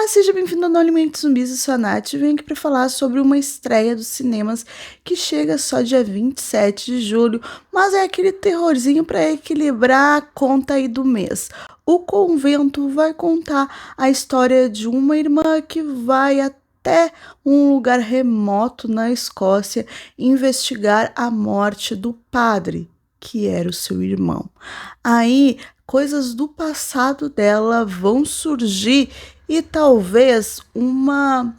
Seja bem-vindo ao No Limite Zumbis, eu sou a Nath e venho aqui para falar sobre uma estreia dos cinemas que chega só dia 27 de julho, mas é aquele terrorzinho para equilibrar a conta aí do mês. O Convento vai contar a história de uma irmã que vai até um lugar remoto na Escócia investigar a morte do padre, que era o seu irmão. Aí, coisas do passado dela vão surgir e talvez uma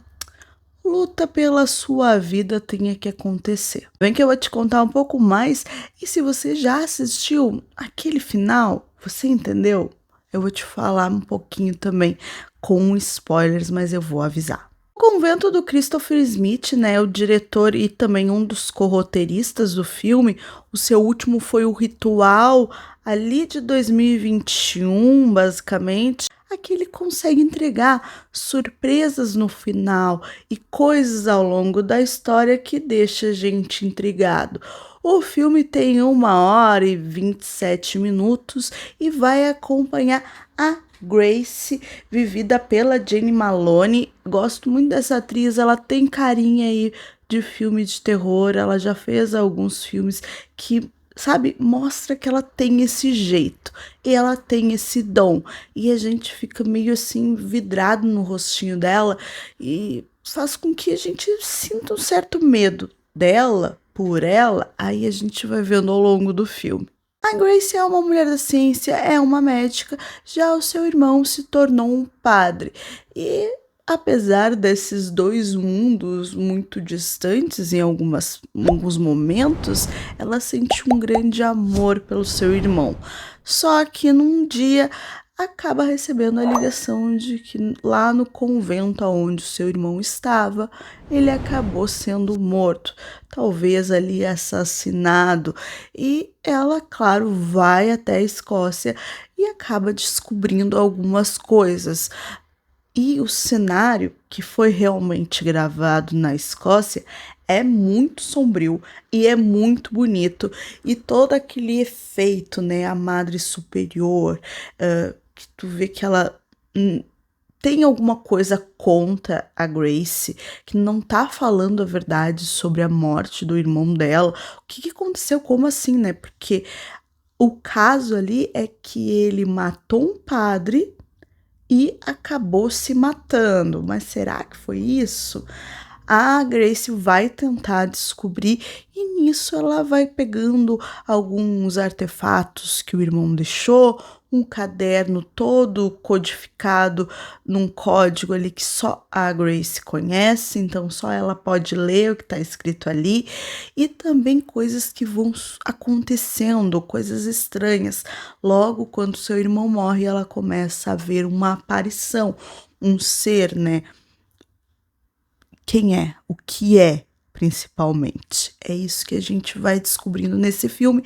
luta pela sua vida tenha que acontecer. Vem que eu vou te contar um pouco mais e se você já assistiu aquele final, você entendeu? Eu vou te falar um pouquinho também com spoilers, mas eu vou avisar. O Convento do Christopher Smith, né, o diretor e também um dos co-roteiristas do filme, o seu último foi o Ritual, ali de 2021, basicamente. Aqui ele consegue entregar surpresas no final e coisas ao longo da história que deixa a gente intrigado. O filme tem 1h27 e vai acompanhar a Grace, vivida pela Jane Maloney. Gosto muito dessa atriz, ela tem carinha aí de filme de terror, ela já fez alguns filmes que, sabe, mostra que ela tem esse jeito e ela tem esse dom. E a gente fica meio assim vidrado no rostinho dela e faz com que a gente sinta um certo medo dela, por ela, aí a gente vai vendo ao longo do filme. A Grace é uma mulher da ciência, é uma médica, já o seu irmão se tornou um padre. E apesar desses dois mundos muito distantes em alguns momentos, ela sente um grande amor pelo seu irmão. Só que num dia acaba recebendo a ligação de que lá no convento onde o seu irmão estava, ele acabou sendo morto, talvez ali assassinado. E ela, claro, vai até a Escócia e acaba descobrindo algumas coisas. E o cenário que foi realmente gravado na Escócia é muito sombrio e é muito bonito. E todo aquele efeito, né? A Madre Superior, que tu vê que ela tem alguma coisa contra a Grace, que não tá falando a verdade sobre a morte do irmão dela. O que aconteceu? Como assim, né? Porque o caso ali é que ele matou um padre e acabou se matando. Mas será que foi isso? A Grace vai tentar descobrir e nisso ela vai pegando alguns artefatos que o irmão deixou, um caderno todo codificado num código ali que só a Grace conhece, então só ela pode ler o que está escrito ali, e também coisas que vão acontecendo, coisas estranhas. Logo, quando seu irmão morre, ela começa a ver uma aparição, um ser, né? Quem é? O que é, principalmente? É isso que a gente vai descobrindo nesse filme,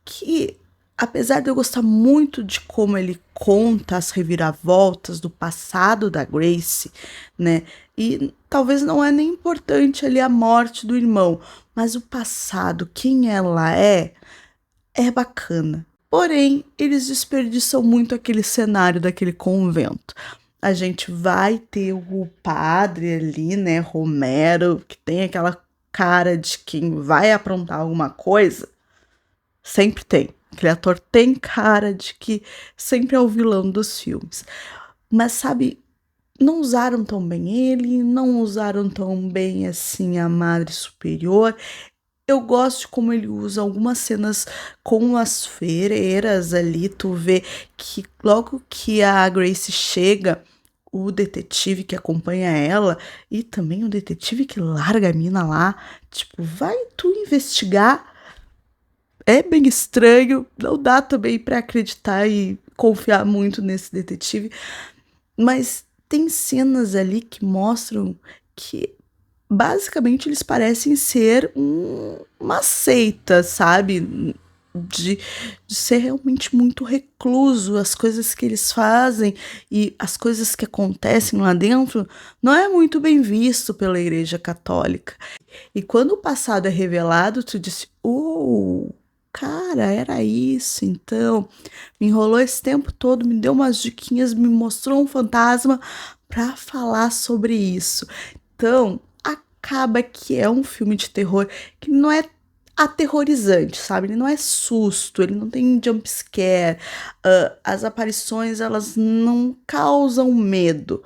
que apesar de eu gostar muito de como ele conta as reviravoltas do passado da Grace, né? E talvez não é nem importante ali a morte do irmão, mas o passado, quem ela é bacana. Porém, eles desperdiçam muito aquele cenário daquele convento. A gente vai ter o padre ali, né, Romero, que tem aquela cara de quem vai aprontar alguma coisa. Sempre tem. Aquele ator tem cara de que sempre é o vilão dos filmes. Mas, sabe, não usaram tão bem ele, não usaram tão bem assim a Madre Superior. Eu gosto de como ele usa algumas cenas com as freiras ali, tu vê que logo que a Grace chega, o detetive que acompanha ela e também o detetive que larga a mina lá, tipo, vai tu investigar. É bem estranho, não dá também pra acreditar e confiar muito nesse detetive, mas tem cenas ali que mostram que basicamente eles parecem ser uma seita, sabe? De ser realmente muito recluso, as coisas que eles fazem e as coisas que acontecem lá dentro não é muito bem visto pela Igreja Católica. E quando o passado é revelado, tu diz, cara, era isso, então. Me enrolou esse tempo todo, me deu umas diquinhas, me mostrou um fantasma, para falar sobre isso. Então, acaba que é um filme de terror que não é aterrorizante, sabe? Ele não é susto, ele não tem jump scare, as aparições elas não causam medo,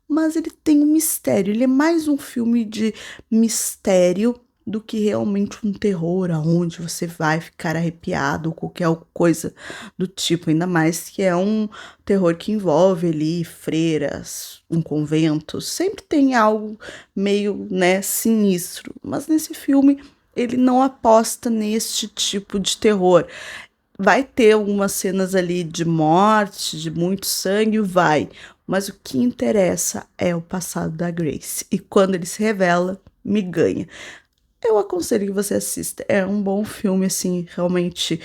mas ele tem um mistério. Ele é mais um filme de mistério do que realmente um terror, aonde você vai ficar arrepiado ou qualquer coisa do tipo. Ainda mais que é um terror que envolve ali freiras, um convento. Sempre tem algo meio, né, sinistro. Mas nesse filme ele não aposta neste tipo de terror. Vai ter algumas cenas ali de morte, de muito sangue, vai. Mas o que interessa é o passado da Grace. E quando ele se revela, me ganha. Eu aconselho que você assista. É um bom filme, assim, realmente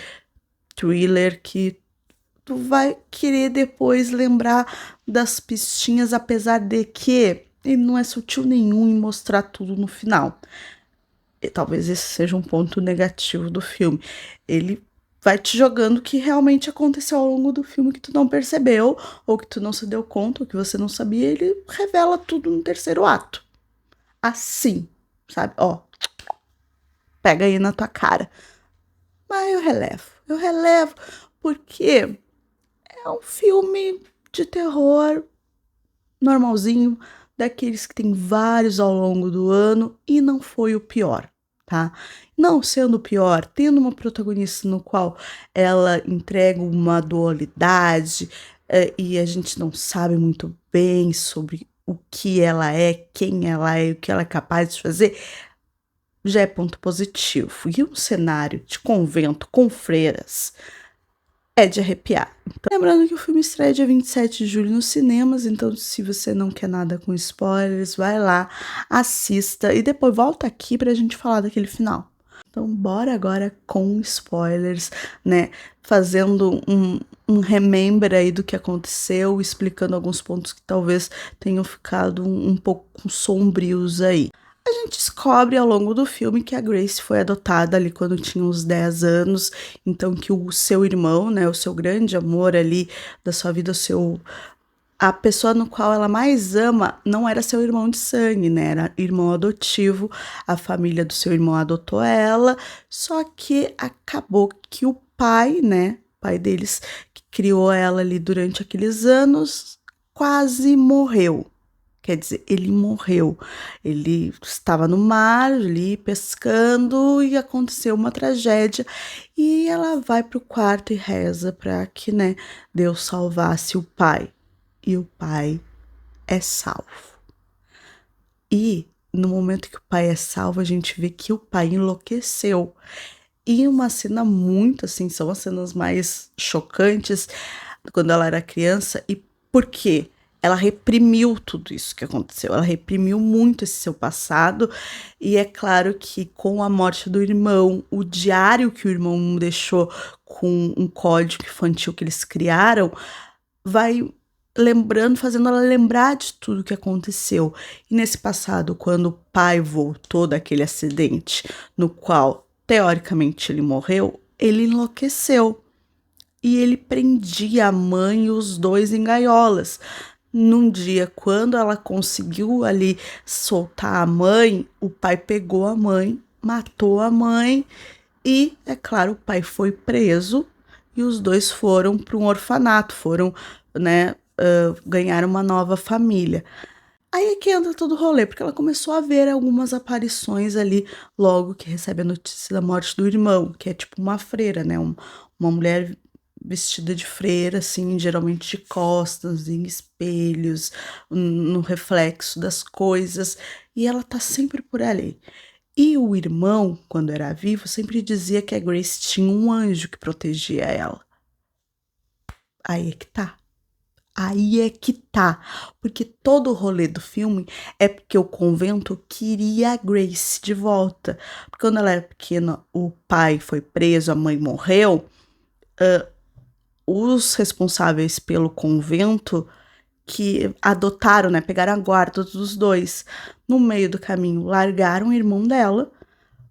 thriller que tu vai querer depois lembrar das pistinhas, apesar de que ele não é sutil nenhum em mostrar tudo no final. E talvez esse seja um ponto negativo do filme. Ele vai te jogando o que realmente aconteceu ao longo do filme que tu não percebeu, ou que tu não se deu conta, ou que você não sabia, ele revela tudo no terceiro ato. Assim, sabe? Ó, pega aí na tua cara. Mas eu relevo, porque é um filme de terror normalzinho, daqueles que tem vários ao longo do ano, e não foi o pior, tá? Não sendo o pior, tendo uma protagonista no qual ela entrega uma dualidade, e a gente não sabe muito bem sobre o que ela é, quem ela é e o que ela é capaz de fazer, já é ponto positivo. E um cenário de convento com freiras é de arrepiar. Então, lembrando que o filme estreia dia 27 de julho nos cinemas, então se você não quer nada com spoilers, vai lá, assista e depois volta aqui pra gente falar daquele final. Então, bora agora com spoilers, né? Fazendo um remember aí do que aconteceu, explicando alguns pontos que talvez tenham ficado um pouco sombrios aí. A gente descobre ao longo do filme que a Grace foi adotada ali quando tinha uns 10 anos, então que o seu irmão, né, o seu grande amor ali da sua vida, a pessoa no qual ela mais ama não era seu irmão de sangue, né, era irmão adotivo, a família do seu irmão adotou ela, só que acabou que o pai, né, pai deles, que criou ela ali durante aqueles anos, quase morreu. Quer dizer, ele morreu. Ele estava no mar ali pescando e aconteceu uma tragédia. E ela vai para o quarto e reza para que, né, Deus salvasse o pai. E o pai é salvo. E no momento que o pai é salvo, a gente vê que o pai enlouqueceu. E uma cena muito assim, são as cenas mais chocantes quando ela era criança. E por quê? Ela reprimiu tudo isso que aconteceu. Ela reprimiu muito esse seu passado. E é claro que com a morte do irmão, o diário que o irmão deixou com um código infantil que eles criaram, vai lembrando, fazendo ela lembrar de tudo que aconteceu. E nesse passado, quando o pai voltou daquele acidente no qual teoricamente ele morreu, ele enlouqueceu. E ele prendia a mãe e os dois em gaiolas. Num dia, quando ela conseguiu ali soltar a mãe, o pai pegou a mãe, matou a mãe e, é claro, o pai foi preso e os dois foram para um orfanato, foram, né, ganhar uma nova família. Aí é que entra todo o rolê, porque ela começou a ver algumas aparições ali logo que recebe a notícia da morte do irmão, que é tipo uma freira, né? Uma mulher vestida de freira, assim, geralmente de costas, em espelhos, no reflexo das coisas, e ela tá sempre por ali. E o irmão, quando era vivo, sempre dizia que a Grace tinha um anjo que protegia ela. Aí é que tá. Aí é que tá, porque todo o rolê do filme é porque o convento queria a Grace de volta. Porque quando ela era pequena, o pai foi preso, a mãe morreu, os responsáveis pelo convento que adotaram, né, pegaram a guarda dos dois, no meio do caminho, largaram o irmão dela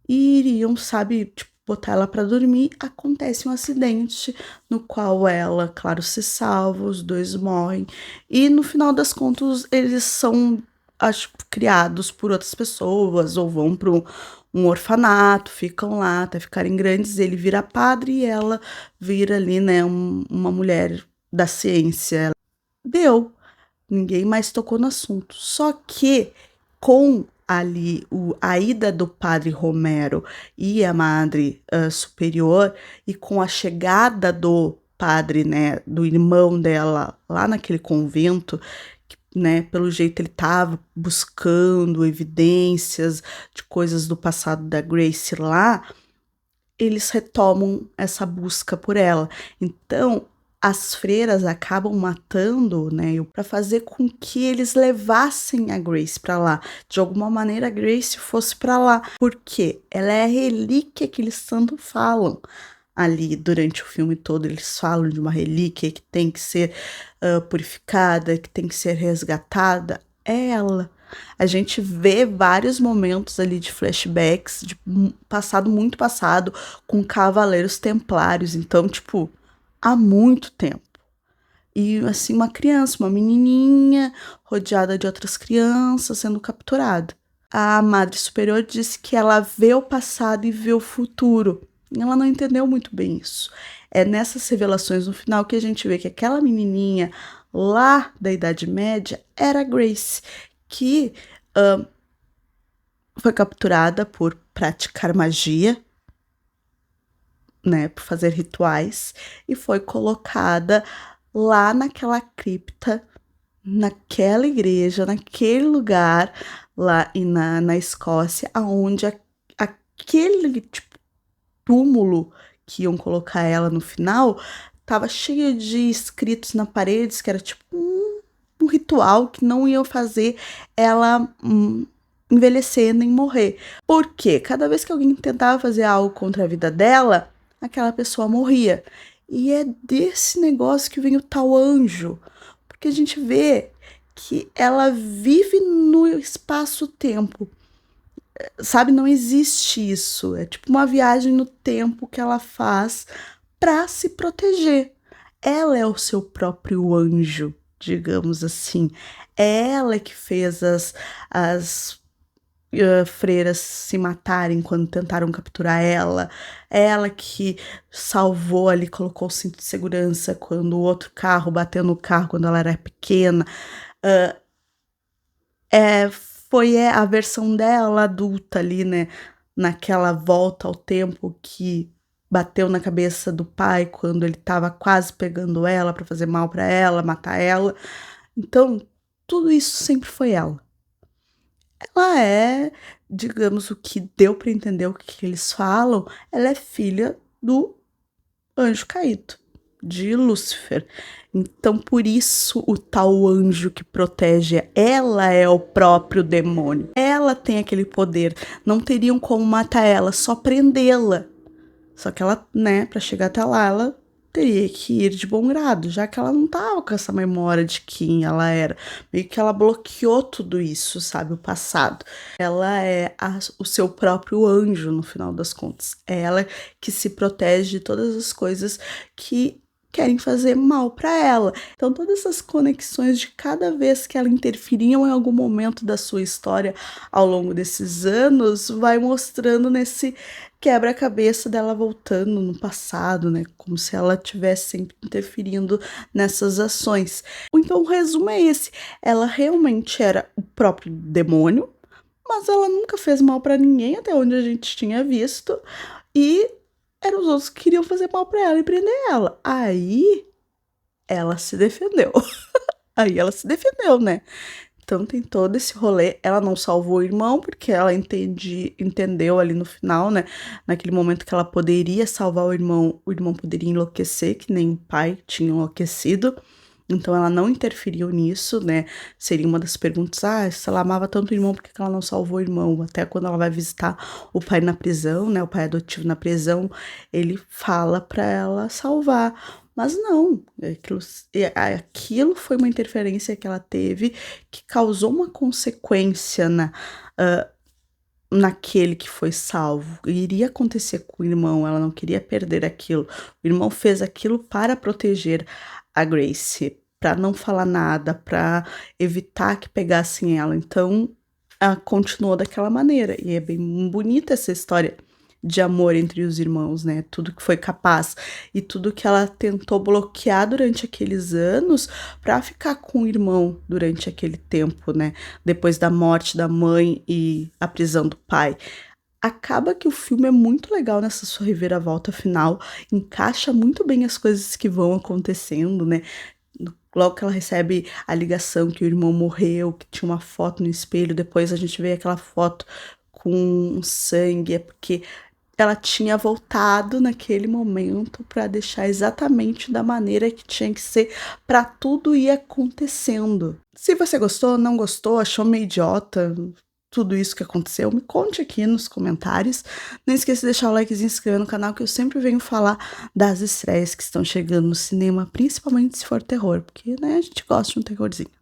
e iriam, sabe, tipo, botar ela pra dormir, acontece um acidente no qual ela, claro, se salva, os dois morrem. E no final das contas, eles são, acho, criados por outras pessoas ou vão para um orfanato, ficam lá até ficarem grandes. Ele vira padre e ela vira ali, né, uma mulher da ciência. Deu, ninguém mais tocou no assunto. Só que com ali a ida do padre Romero e a madre superior, e com a chegada do padre, né, do irmão dela lá naquele convento, né, pelo jeito ele estava buscando evidências de coisas do passado da Grace lá, eles retomam essa busca por ela. Então, as freiras acabam matando, né, para fazer com que eles levassem a Grace para lá. De alguma maneira, a Grace fosse para lá, porque ela é a relíquia que eles tanto falam ali durante o filme todo. Eles falam de uma relíquia que tem que ser purificada, que tem que ser resgatada. É ela. A gente vê vários momentos ali de flashbacks de passado, muito passado, com cavaleiros templários. Então, tipo, há muito tempo. E, assim, uma criança, uma menininha, rodeada de outras crianças, sendo capturada. A Madre Superior disse que ela vê o passado e vê o futuro. E ela não entendeu muito bem isso. É nessas revelações no final que a gente vê que aquela menininha lá da Idade Média era a Grace, que foi capturada por praticar magia, né, por fazer rituais, e foi colocada lá naquela cripta, naquela igreja, naquele lugar lá na Escócia, aonde aquele tipo, túmulo que iam colocar ela no final tava cheio de escritos na paredes que era tipo um ritual que não iam fazer ela envelhecer nem morrer. Porque cada vez que alguém tentava fazer algo contra a vida dela, aquela pessoa morria. E é desse negócio que vem o tal anjo. Porque a gente vê que ela vive no espaço-tempo. Sabe, não existe isso. É tipo uma viagem no tempo que ela faz para se proteger. Ela é o seu próprio anjo, digamos assim. É ela que fez as freiras se matarem quando tentaram capturar ela. É ela que salvou ali, colocou o cinto de segurança quando o outro carro bateu no carro quando ela era pequena. Foi a versão dela adulta ali, né? Naquela volta ao tempo que bateu na cabeça do pai quando ele estava quase pegando ela para fazer mal para ela, matar ela. Então, tudo isso sempre foi ela. Ela é, digamos, o que deu para entender o que eles falam, ela é filha do anjo caído, de Lúcifer. Então, por isso, o tal anjo que protege ela é o próprio demônio. Ela tem aquele poder. Não teriam como matar ela, só prendê-la. Só que ela, né, para chegar até lá, ela teria que ir de bom grado, já que ela não tava com essa memória de quem ela era. Meio que ela bloqueou tudo isso, sabe, o passado. Ela é o seu próprio anjo, no final das contas. É ela que se protege de todas as coisas que querem fazer mal para ela. Então, todas essas conexões de cada vez que ela interferiam em algum momento da sua história ao longo desses anos, vai mostrando nesse quebra-cabeça dela voltando no passado, né? Como se ela estivesse sempre interferindo nessas ações. Então, o resumo é esse. Ela realmente era o próprio demônio, mas ela nunca fez mal para ninguém, até onde a gente tinha visto. E eram os outros que queriam fazer mal para ela e prender ela. Aí ela se defendeu. Aí ela se defendeu, né? Então tem todo esse rolê. Ela não salvou o irmão, porque ela entendeu ali no final, né? Naquele momento que ela poderia salvar o irmão poderia enlouquecer, que nem o pai tinha enlouquecido. Então ela não interferiu nisso, né? Seria uma das perguntas: se ela amava tanto o irmão, por que ela não salvou o irmão? Até quando ela vai visitar o pai na prisão, né? O pai adotivo na prisão, ele fala pra ela salvar. Mas não, aquilo foi uma interferência que ela teve que causou uma consequência naquele que foi salvo. Iria acontecer com o irmão, ela não queria perder aquilo. O irmão fez aquilo para proteger a Grace, para não falar nada, para evitar que pegassem ela. Então, ela continuou daquela maneira. E é bem bonita essa história de amor entre os irmãos, né? Tudo que foi capaz e tudo que ela tentou bloquear durante aqueles anos para ficar com o irmão durante aquele tempo, né? Depois da morte da mãe e a prisão do pai. Acaba que o filme é muito legal nessa sua reviravolta final, encaixa muito bem as coisas que vão acontecendo, né? Logo que ela recebe a ligação que o irmão morreu, que tinha uma foto no espelho, depois a gente vê aquela foto com sangue, é porque ela tinha voltado naquele momento para deixar exatamente da maneira que tinha que ser para tudo ir acontecendo. Se você gostou, não gostou, achou meio idiota tudo isso que aconteceu, me conte aqui nos comentários. Não esqueça de deixar o likezinho e se inscrever no canal, que eu sempre venho falar das estreias que estão chegando no cinema, principalmente se for terror, porque, né, a gente gosta de um terrorzinho.